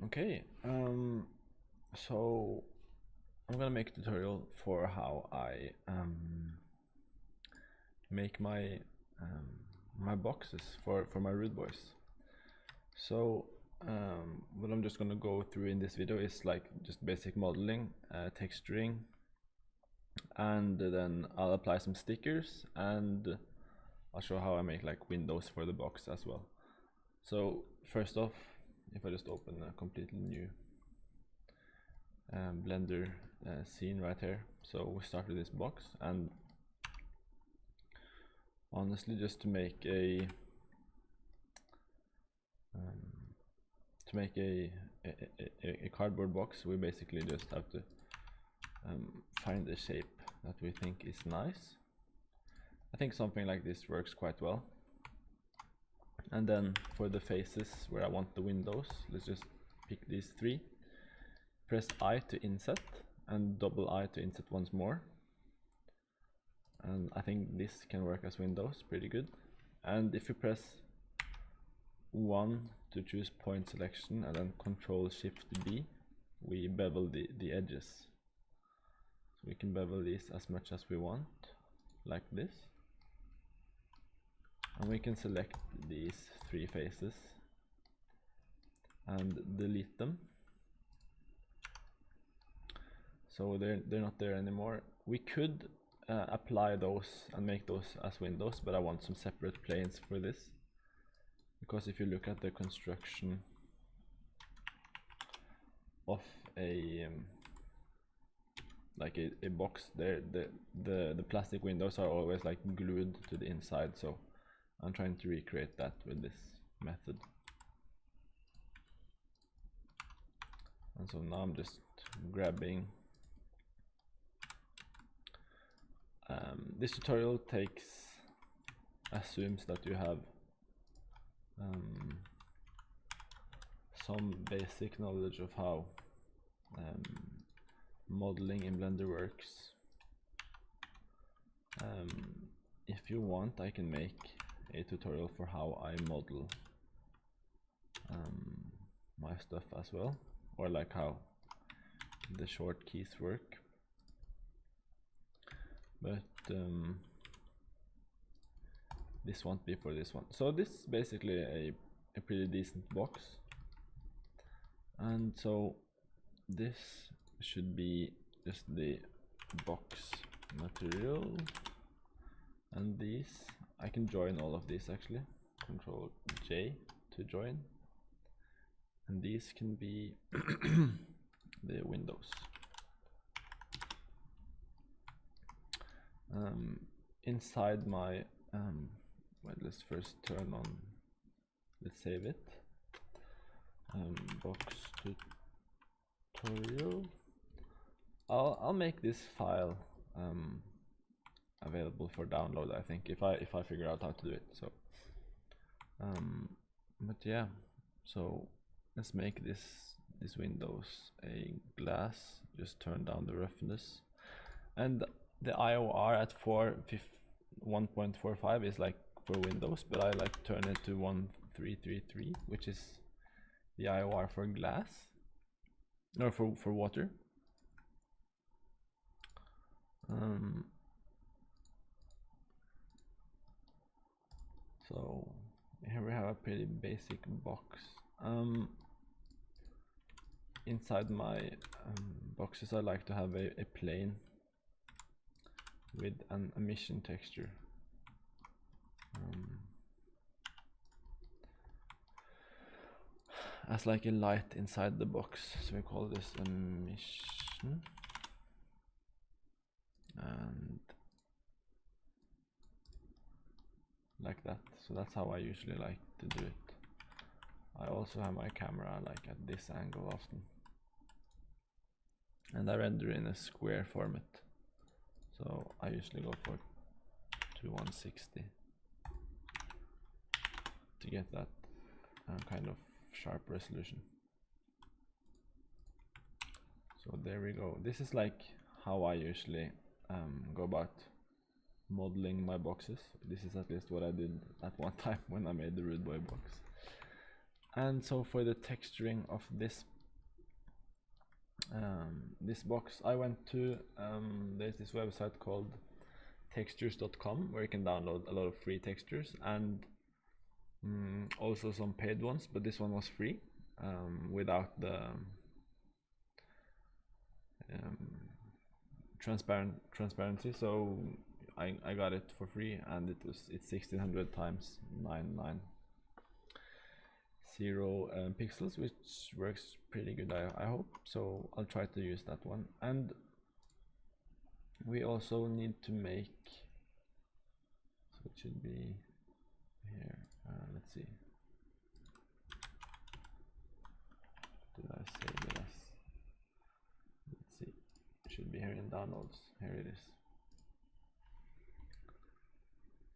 Okay, so I'm gonna make a tutorial for how I make my boxes for my rude boys. So what I'm just gonna go through in this video is like just basic modeling, texturing, and then I'll apply some stickers, and I'll show how I make like windows for the box as well. So first off, if I just open a completely new Blender scene right here. So we start with this box, and honestly, just to make a cardboard box, we basically just have to find a shape that we think is nice. I think something like this works quite well. And then for the faces where I want the windows, let's just pick these three. Press I to inset and double I to inset once more. And I think this can work as windows pretty good. And if you press 1 to choose point selection and then Control Shift B, we bevel the edges. So we can bevel these as much as we want, like this. And we can select these three faces and delete them. So they're not there anymore. We could apply those and make those as windows, but I want some separate planes for this, because if you look at the construction of a like a box, there the plastic windows are always like glued to the inside, so I'm trying to recreate that with this method. And so now I'm just grabbing this tutorial assumes that you have some basic knowledge of how modeling in Blender works. If you want, I can make a tutorial for how I model my stuff as well, or like how the short keys work. But this won't be for this one. So this is basically a pretty decent box, and so this should be just the box material, and these I can join all of these actually. Control J to join, and these can be the windows. Inside my well, let's first turn on, let's save it, box tutorial. I'll make this file available for download, I think, if I figure out how to do it. So but yeah, so let's make this windows a glass. Just turn down the roughness, and the IOR at 1.45 is like for windows, but I like turn it to 1333, which is the IOR for glass, no, for water. So here we have a pretty basic box. Inside my boxes, I like to have a plane with an emission texture. As like a light inside the box, so we call this emission, and like that. So that's how I usually like to do it. I also have my camera like at this angle often, and I render in a square format, so I usually go for 2160 to get that kind of sharp resolution. So there we go. This is like how I usually go about modeling my boxes. This is at least what I did at one time when I made the Rude Boy box. And so for the texturing of this this box, I went to there's this website called textures.com where you can download a lot of free textures and also some paid ones, but this one was free without the transparency, so I got it for free, and it's 1600 times 990 pixels, which works pretty good, I hope. So I'll try to use that one. And we also need to make, so it should be here, let's see, did I save it as, let's see, it should be here in downloads, here it is.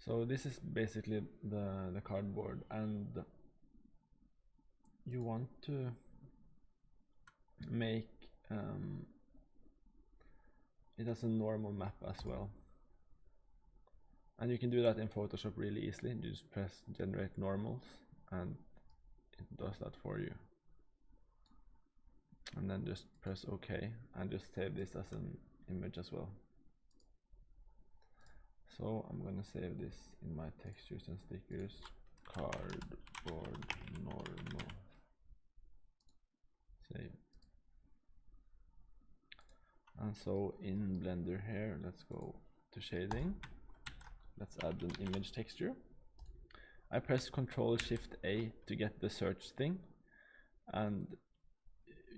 So this is basically the cardboard, and you want to make it as a normal map as well, and you can do that in Photoshop really easily. You just press generate normals and it does that for you, and then just press OK and just save this as an image as well. So I'm gonna save this in my textures and stickers, cardboard normal, save. And so in Blender here, let's go to shading, let's add an image texture. I press Ctrl Shift A to get the search thing, and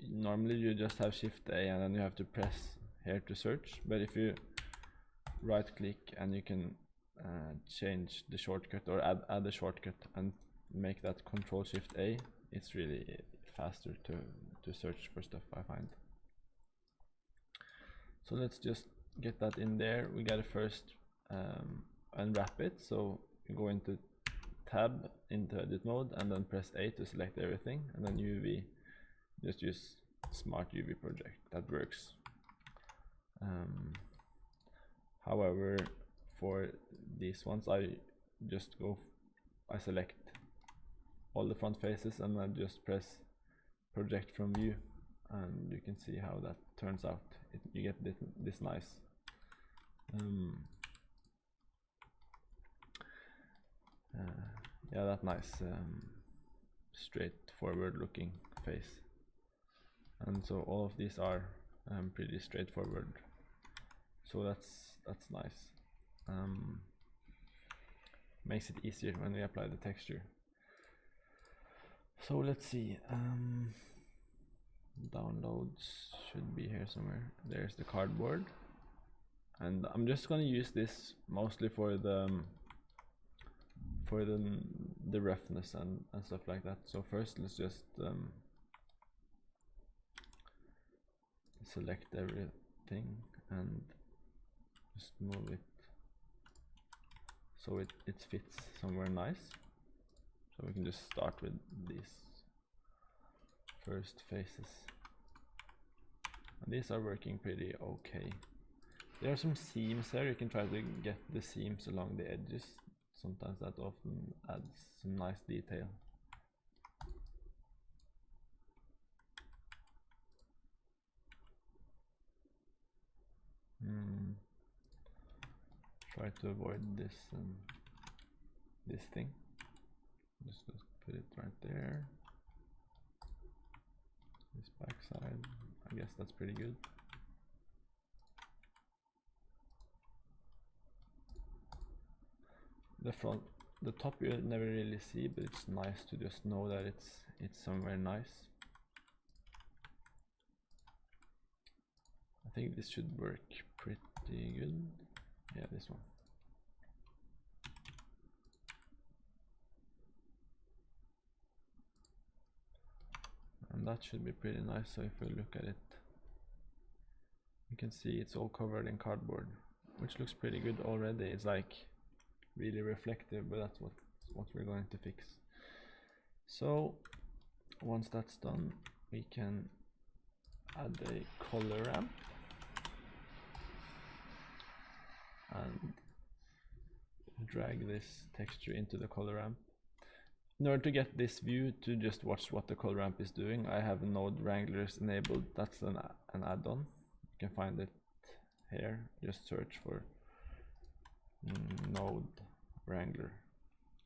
normally you just have Shift A and then you have to press here to search, but if you right click and you can change the shortcut or add a shortcut and make that Ctrl Shift A, it's really faster to search for stuff, I find. So let's just get that in there. We gotta first unwrap it, so you go into tab into edit mode and then press A to select everything, and then UV, just use smart UV project, that works. However, for these ones I select all the front faces and I just press project from view, and you can see how that turns out. You get this nice yeah, that nice straightforward looking face. And so all of these are pretty straightforward, so that's nice. Makes it easier when we apply the texture. So let's see, downloads should be here somewhere. There's the cardboard, and I'm just going to use this mostly for the roughness and stuff like that. So first let's just select everything and just move it so it fits somewhere nice. So we can just start with these first faces, and these are working pretty okay. There are some seams here, you can try to get the seams along the edges. Sometimes that often adds some nice detail. Try to avoid this thing. Just put it right there. This backside, I guess that's pretty good. The front, the top you never really see, but it's nice to just know that it's somewhere nice. I think this should work pretty good. Yeah, this one. And that should be pretty nice. So if we look at it, you can see it's all covered in cardboard, which looks pretty good already. It's like really reflective, but that's what we're going to fix. So once that's done, we can add a color ramp and drag this texture into the color ramp. In order to get this view to just watch what the color ramp is doing, I have node wranglers enabled. That's an add-on. You can find it here. Just search for node wrangler.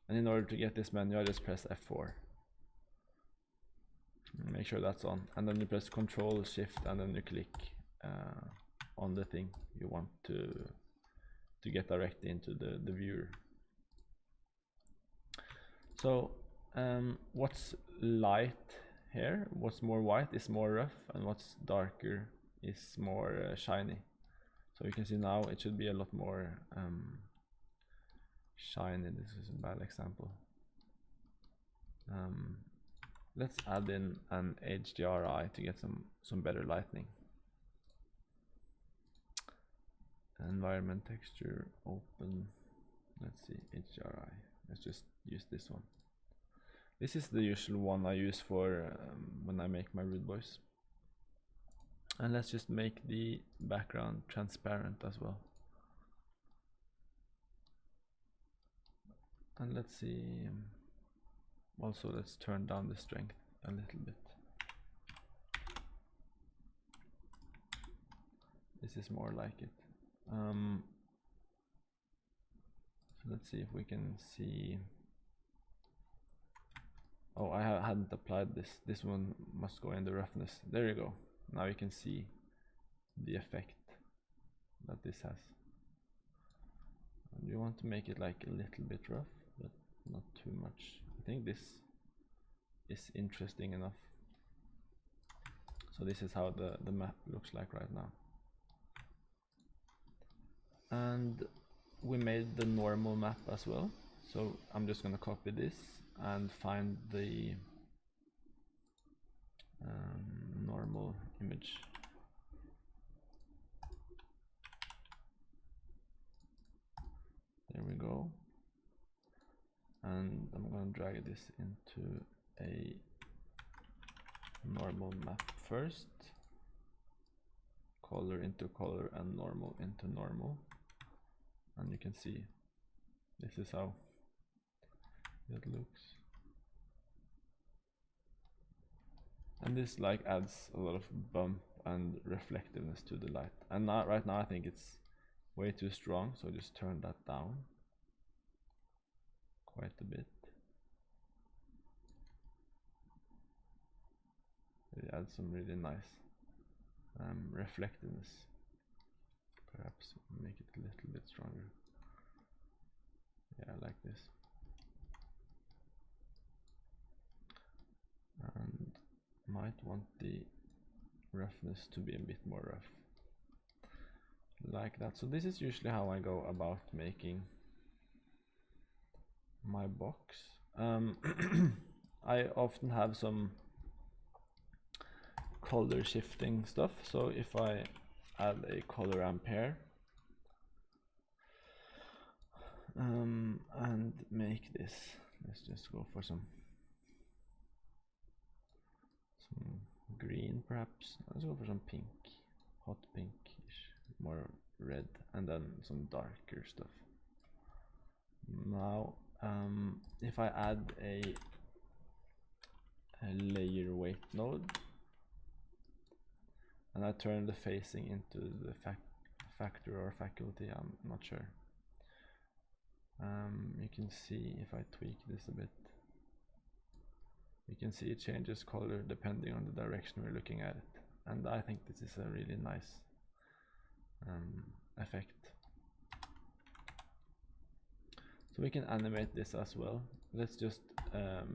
And in order to get this menu, I just press F4. Make sure that's on. And then you press Control Shift and then you click on the thing you want to get directly into the viewer. So what's light here, what's more white is more rough, and what's darker is more shiny. So you can see now it should be a lot more shiny. This is a bad example. Let's add in an HDRI to get some better lighting. Environment texture, open. Let's see, HDRI. Let's just use this one. This is the usual one I use for when I make my rude boys. And let's just make the background transparent as well. And let's see, also let's turn down the strength a little bit. This is more like it. So let's see if we can see. Oh, I hadn't applied this. This one must go in the roughness. There you go. Now you can see the effect that this has. And you want to make it like a little bit rough, but not too much. I think this is interesting enough. So this is how the map looks like right now. And we made the normal map as well. So I'm just going to copy this and find the normal image. There we go. And I'm going to drag this into a normal map first. Color into color and normal into normal. And you can see this is how it looks. And this like adds a lot of bump and reflectiveness to the light. And now, right now I think it's way too strong, so just turn that down quite a bit. It adds some really nice reflectiveness. Perhaps make it a little bit stronger. Yeah, like this. And might want the roughness to be a bit more rough. Like that. So this is usually how I go about making my box. I often have some color shifting stuff. So if I add a color ramp here and make this, let's just go for some green perhaps. Let's go for some pink, hot pinkish, more red, and then some darker stuff. Now if I add a layer weight node and I turn the facing into the factor or faculty, I'm not sure. You can see if I tweak this a bit, you can see it changes color depending on the direction we're looking at it, and I think this is a really nice effect. So we can animate this as well. Let's just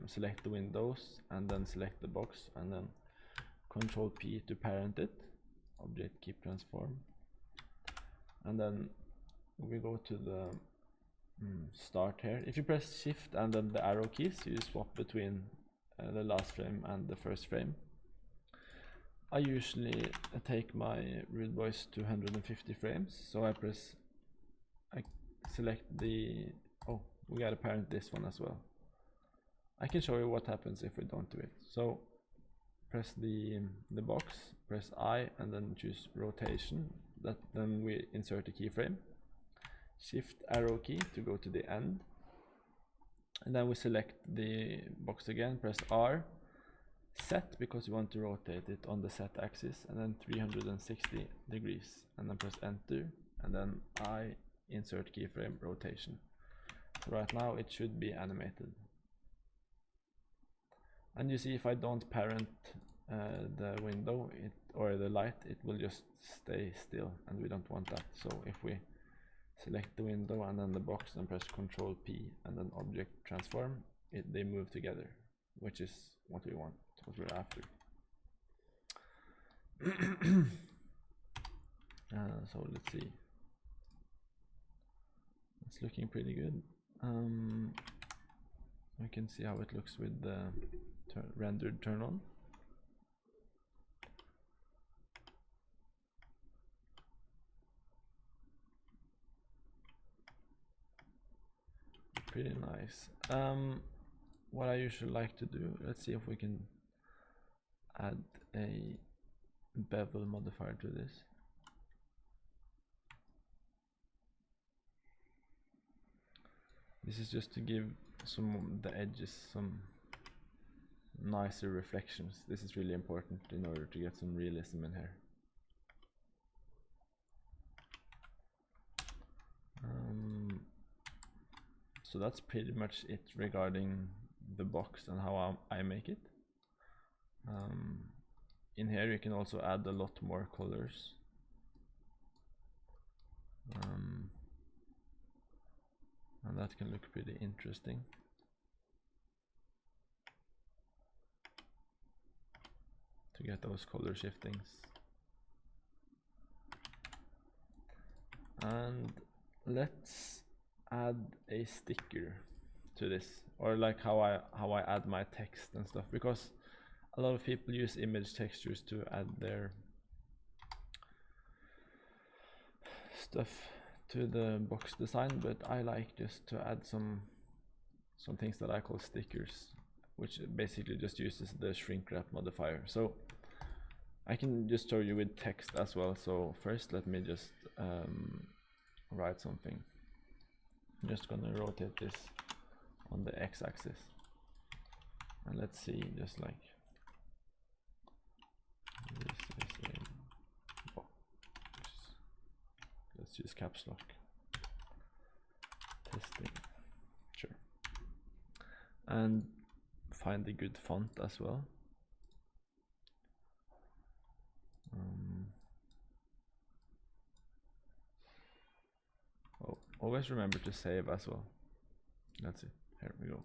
select the windows and then select the box and then Control P to parent it, object keep transform, and then we go to the start here. If you press shift and then the arrow keys, you swap between the last frame and the first frame. I usually take my rude boys to 150 frames, so I select the, oh, we gotta parent this one as well. I can show you what happens if we don't do it. So press the box, press I, and then choose rotation. Then we insert a keyframe. Shift arrow key to go to the end, And then we select the box again, press R, set, because you want to rotate it on the set axis, and then 360 degrees, and then press enter, and then I insert keyframe rotation. So right now it should be animated. And you see, if I don't parent the window or the light, it will just stay still, and we don't want that. So if we select the window and then the box and press Ctrl P and then object transform, they move together, which is what we want, what we're after. So let's see, it's looking pretty good. We can see how it looks with the rendered turn on. Pretty nice. What I usually like to do, let's see if we can add a bevel modifier to this. This is just to give the edges some nicer reflections. This is really important in order to get some realism in here. So that's pretty much it regarding the box and how I make it. In here you can also add a lot more colors. And that can look pretty interesting. To get those color shiftings. And let's add a sticker to this, or like how I add my text and stuff, because a lot of people use image textures to add their stuff to the box design, but I like just to add some things that I call stickers, which basically just uses the shrink wrap modifier. So I can just show you with text as well. So first let me just write something. I'm just gonna rotate this on the x-axis, and let's see, just like this is a box. Let's use caps lock. Testing, sure, and find a good font as well. Oh, always remember to save as well. That's it. Here we go.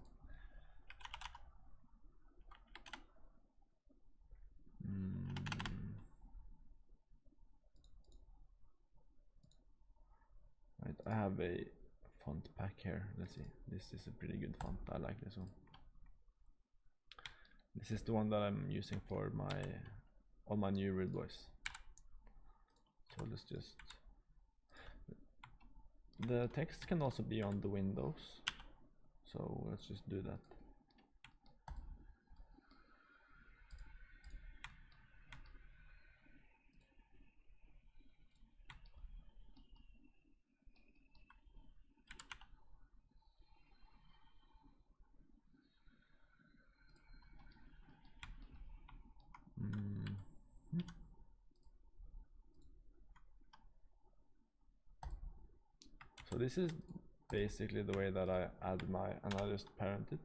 Right, I have a font pack here. Let's see. This is a pretty good font. I like this one. This is the one that I'm using for all my new Rude Boys. So let's just. The text can also be on the windows. So let's just do that. So this is basically the way that I add and I just parent it.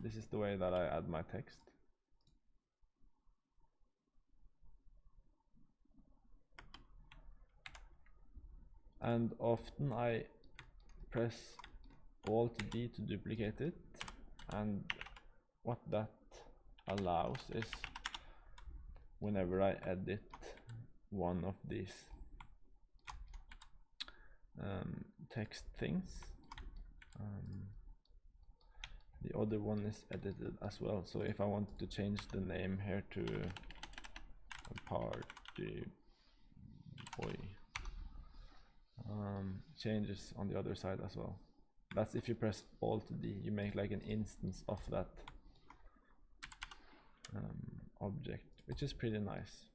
This is the way that I add my text. And often I press Alt D to duplicate it, and what that allows is whenever I edit one of these text things, the other one is edited as well. So if I want to change the name here to Party Boy, changes on the other side as well. That's if you press Alt D, you make like an instance of that object, which is pretty nice.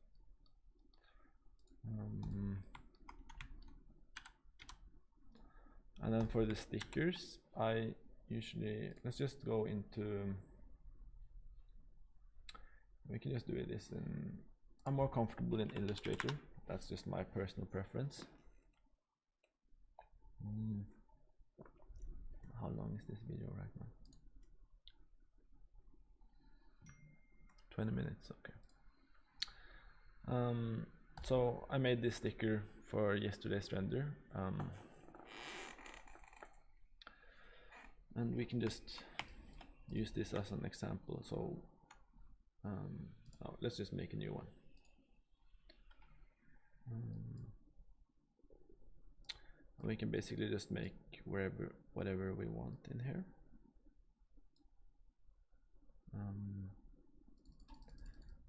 And then for the stickers, I usually, let's just go into, we can just do this in, I'm more comfortable in Illustrator. That's just my personal preference. How long is this video right now? 20 minutes, okay. So I made this sticker for yesterday's render, and we can just use this as an example. So let's just make a new one. We can basically just make whatever we want in here.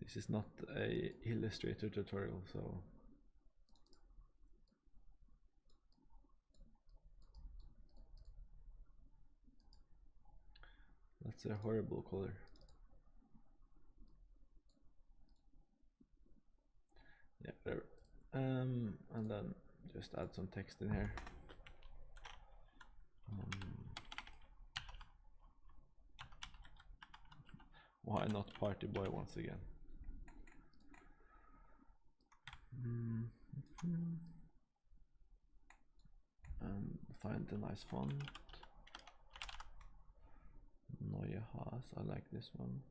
This is not a Illustrator tutorial, so that's a horrible color. Yeah, whatever. And then just add some text in here. Why not party boy once again? And find a nice font. Neue Haas, I like this one.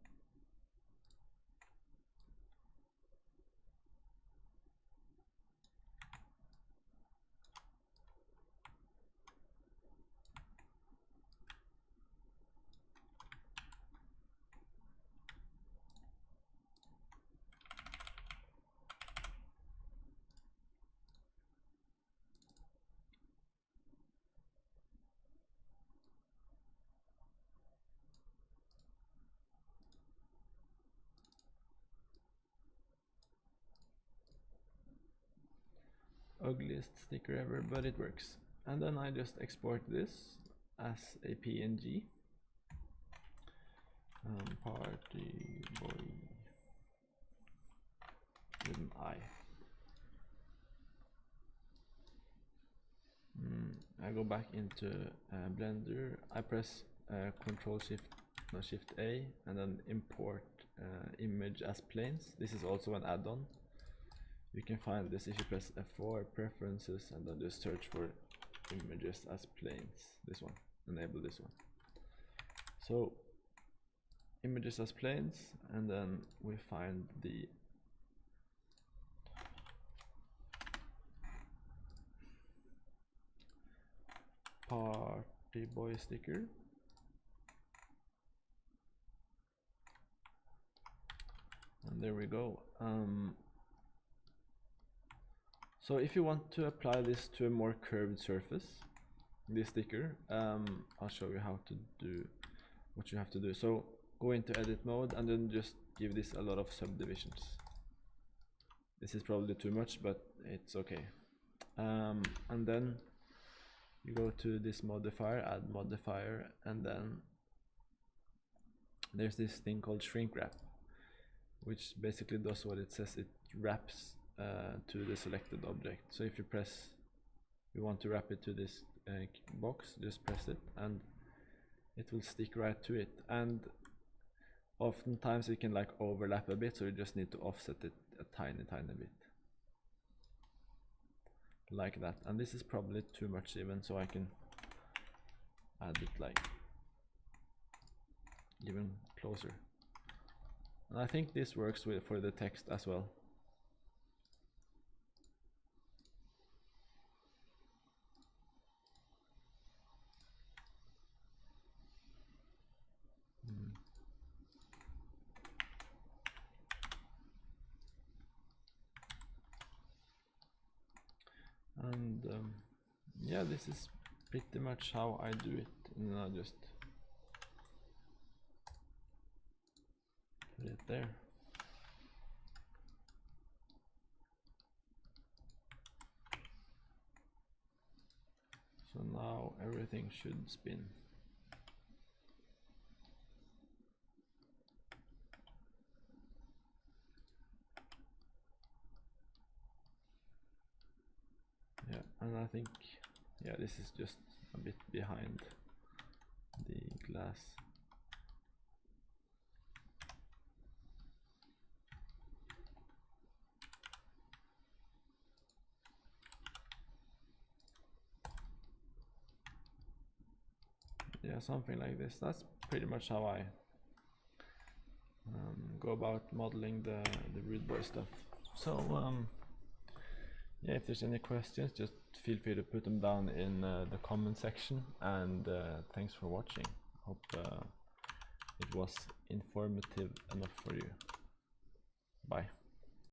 Ugliest sticker ever, but it works. And then I just export this as a PNG. Party boy with an I. I go back into Blender. I press Shift A, and then import image as planes. This is also an add-on. You can find this if you press F4, preferences, and then just search for images as planes. This one, enable this one. So images as planes, and then we find the party boy sticker. And there we go. So if you want to apply this to a more curved surface, this sticker, I'll show you how to do what you have to do. So go into edit mode and then just give this a lot of subdivisions. This is probably too much, but it's okay. And then you go to this modifier, add modifier, and then there's this thing called shrink wrap, which basically does what it says. It wraps to the selected object. So if you want to wrap it to this box, just press it and it will stick right to it. And oftentimes it can like overlap a bit, so you just need to offset it a tiny bit, like that. And this is probably too much even, so I can add it like even closer. And I think this works for the text as well. And yeah, this is pretty much how I do it, and I'll just put it there. So now everything should spin. Yeah, and I think, yeah, this is just a bit behind the glass. Yeah, something like this. That's pretty much how I go about modeling the rude boy stuff. So yeah, if there's any questions, just feel free to put them down in the comment section, and thanks for watching. Hope it was informative enough for you. Bye.